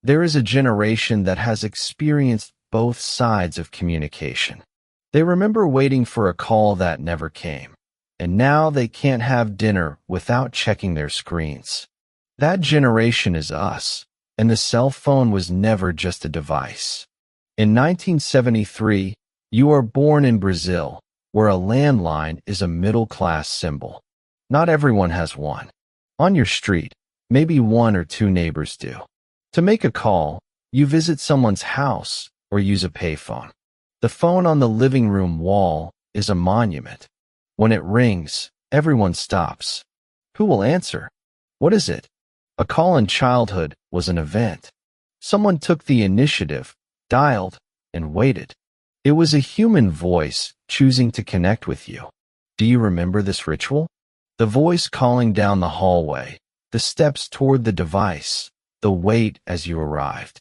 There is a generation that has experienced both sides of communication. They remember waiting for a call that never came, and now they can't have dinner without checking their screens. That generation is us, and the cell phone was never just a device. In 1973, you are born in Brazil, where a landline is a middle-class symbol. Not everyone has one. On your street, maybe one or two neighbors do. To make a call, you visit someone's house or use a payphone. The phone on the living room wall is a monument. When it rings, everyone stops. Who will answer? What is it? A call in childhood was an event. Someone took the initiative, dialed, and waited. It was a human voice choosing to connect with you. Do you remember this ritual? The voice calling down the hallway, the steps toward the device, the wait as you arrived.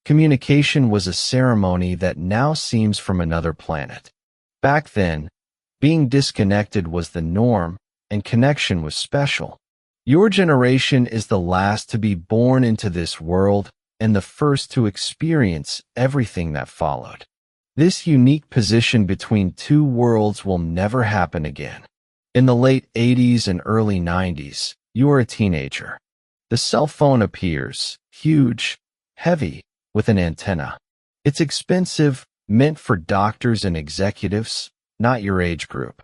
Communication was a ceremony that now seems from another planet. Back then, being disconnected was the norm, and connection was special. Your generation is the last to be born into this world and the first to experience everything that followed. This unique position between two worlds will never happen again. In the late 80s and early 90s, you are a teenager. The cell phone appears, huge, heavy, with an antenna. It's expensive, meant for doctors and executives, not your age group.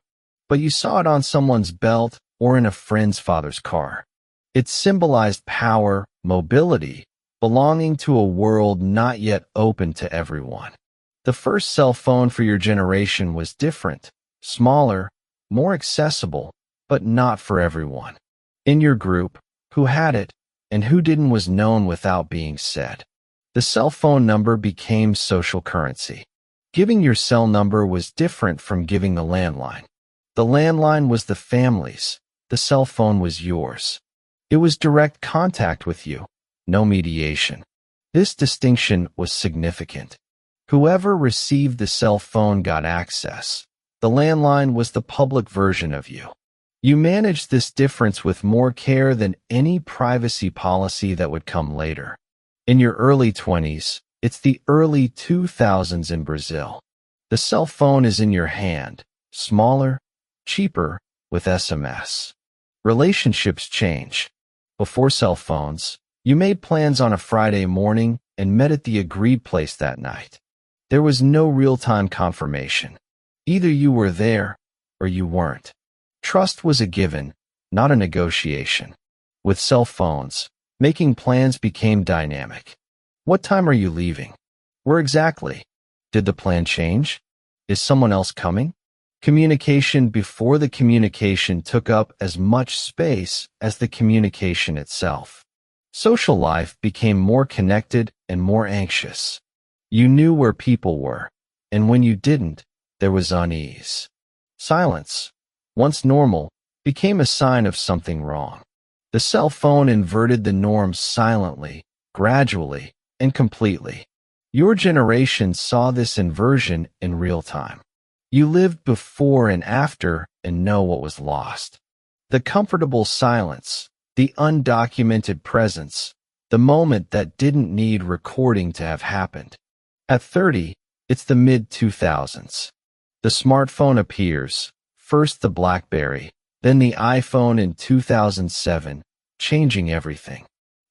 But you saw it on someone's belt or in a friend's father's car. It symbolized power, mobility, belonging to a world not yet open to everyone. The first cell phone for your generation was different, smaller, more accessible, but not for everyone. In your group, who had it and who didn't was known without being said. The cell phone number became social currency. Giving your cell number was different from giving the landline. The landline was the family's, the cell phone was yours. It was direct contact with you, no mediation. This distinction was significant. Whoever received the cell phone got access. The landline was the public version of you. You managed this difference with more care than any privacy policy that would come later. In your early 20s, it's the early 2000s in Brazil. The cell phone is in your hand, smaller, cheaper, with SMS. Relationships change. Before cell phones, you made plans on a Friday morning and met at the agreed place that night. There was no real-time confirmation. Either you were there or you weren't. Trust was a given, not a negotiation. With cell phones, making plans became dynamic. What time are you leaving? Where exactly? Did the plan change? Is someone else coming? Communication before the communication took up as much space as the communication itself. Social life became more connected and more anxious. You knew where people were, and when you didn't, there was unease. Silence, once normal, became a sign of something wrong. The cell phone inverted the norms silently, gradually, and completely. Your generation saw this inversion in real time. You lived before and after and know what was lost. The comfortable silence, the undocumented presence, the moment that didn't need recording to have happened. At 30, it's the mid-2000s. The smartphone appears, first the BlackBerry, then the iPhone in 2007, changing everything.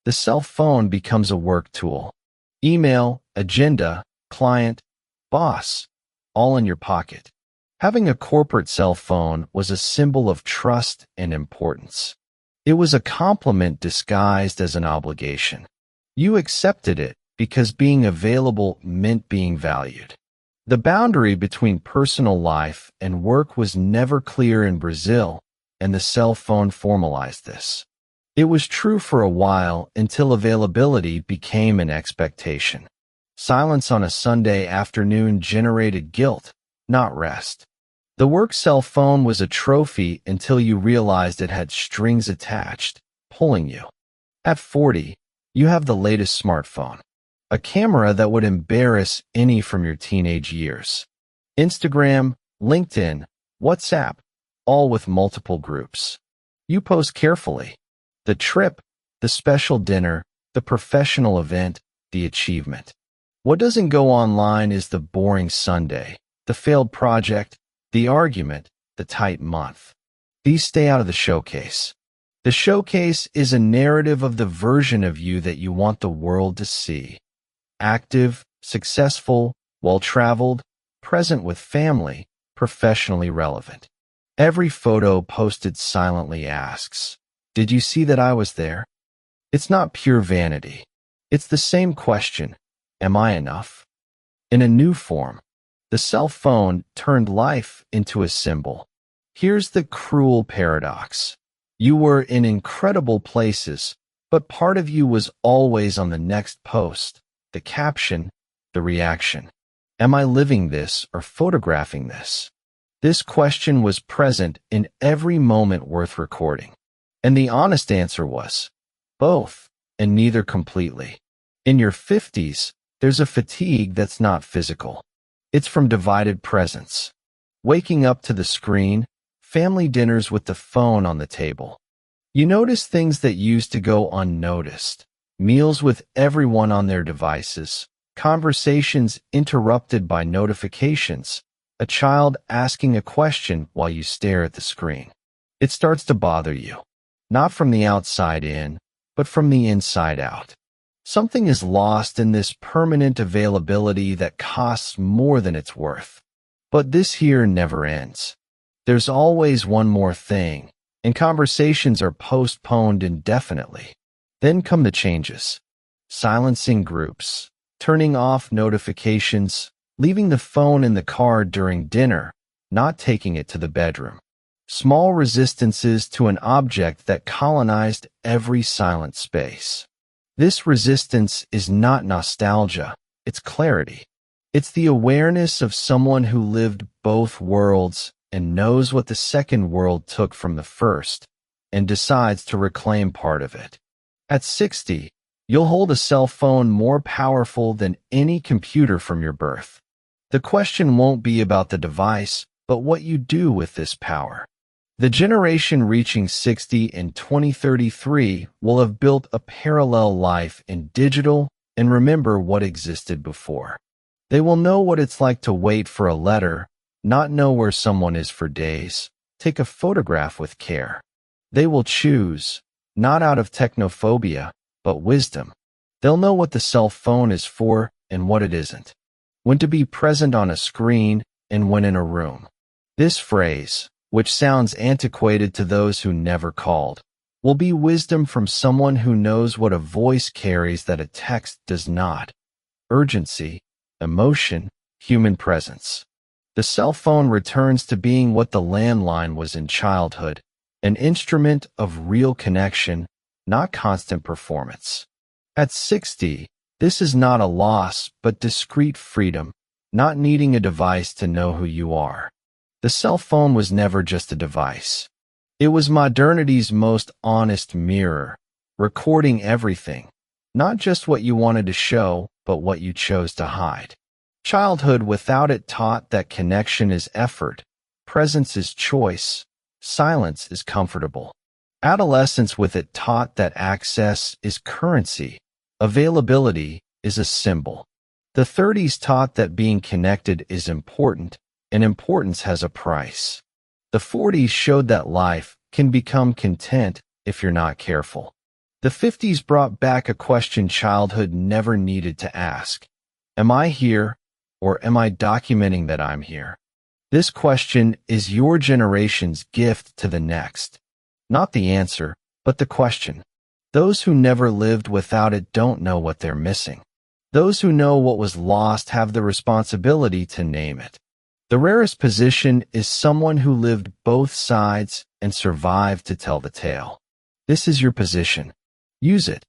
The cell phone becomes a work tool. Email, agenda, client, boss, all in your pocket. Having a corporate cell phone was a symbol of trust and importance. It was a compliment disguised as an obligation. You accepted it because being available meant being valued. The boundary between personal life and work was never clear in Brazil, and the cell phone formalized this. It was true for a while until availability became an expectation. Silence on a Sunday afternoon generated guilt, not rest. The work cell phone was a trophy until you realized it had strings attached, pulling you. At 40, you have the latest smartphone. A camera that would embarrass any from your teenage years. Instagram, LinkedIn, WhatsApp, all with multiple groups. You post carefully. The trip, the special dinner, the professional event, the achievement. What doesn't go online is the boring Sunday, the failed project, the argument, the tight month. These stay out of the showcase. The showcase is a narrative of the version of you that you want the world to see. Active, successful, well-traveled, present with family, professionally relevant. Every photo posted silently asks, "Did you see that I was there?" It's not pure vanity. It's the same question, am I enough? In a new form, the cell phone turned life into a symbol. Here's the cruel paradox. You were in incredible places, but part of you was always on the next post, the caption, the reaction. Am I living this or photographing this? This question was present in every moment worth recording. And the honest answer was, both, and neither completely. In your 50s, there's a fatigue that's not physical. It's from divided presence. Waking up to the screen, family dinners with the phone on the table. You notice things that used to go unnoticed. Meals with everyone on their devices. Conversations interrupted by notifications. A child asking a question while you stare at the screen. It starts to bother you. Not from the outside in, but from the inside out. Something is lost in this permanent availability that costs more than it's worth. But this here never ends. There's always one more thing, and conversations are postponed indefinitely. Then come the changes. Silencing groups, turning off notifications, leaving the phone in the car during dinner, not taking it to the bedroom. Small resistances to an object that colonized every silent space. This resistance is not nostalgia, it's clarity. It's the awareness of someone who lived both worlds and knows what the second world took from the first, and decides to reclaim part of it. At 60, you'll hold a cell phone more powerful than any computer from your birth. The question won't be about the device, but what you do with this power. The generation reaching 60 in 2033 will have built a parallel life in digital and remember what existed before. They will know what it's like to wait for a letter, not know where someone is for days, take a photograph with care. They will choose, not out of technophobia, but wisdom. They'll know what the cell phone is for and what it isn't. When to be present on a screen and when in a room. This phrase, which sounds antiquated to those who never called, will be wisdom from someone who knows what a voice carries that a text does not. Urgency, emotion, human presence. The cell phone returns to being what the landline was in childhood, an instrument of real connection, not constant performance. At 60, this is not a loss, but discrete freedom, not needing a device to know who you are. The cell phone was never just a device. It was modernity's most honest mirror, recording everything, not just what you wanted to show, but what you chose to hide. Childhood without it taught that connection is effort, presence is choice, silence is comfortable. Adolescence with it taught that access is currency, availability is a symbol. The 30s taught that being connected is important, and importance has a price. The 40s showed that life can become content if you're not careful. The 50s brought back a question childhood never needed to ask. Am I here, or am I documenting that I'm here? This question is your generation's gift to the next. Not the answer, but the question. Those who never lived without it don't know what they're missing. Those who know what was lost have the responsibility to name it. The rarest position is someone who lived both sides and survived to tell the tale. This is your position. Use it.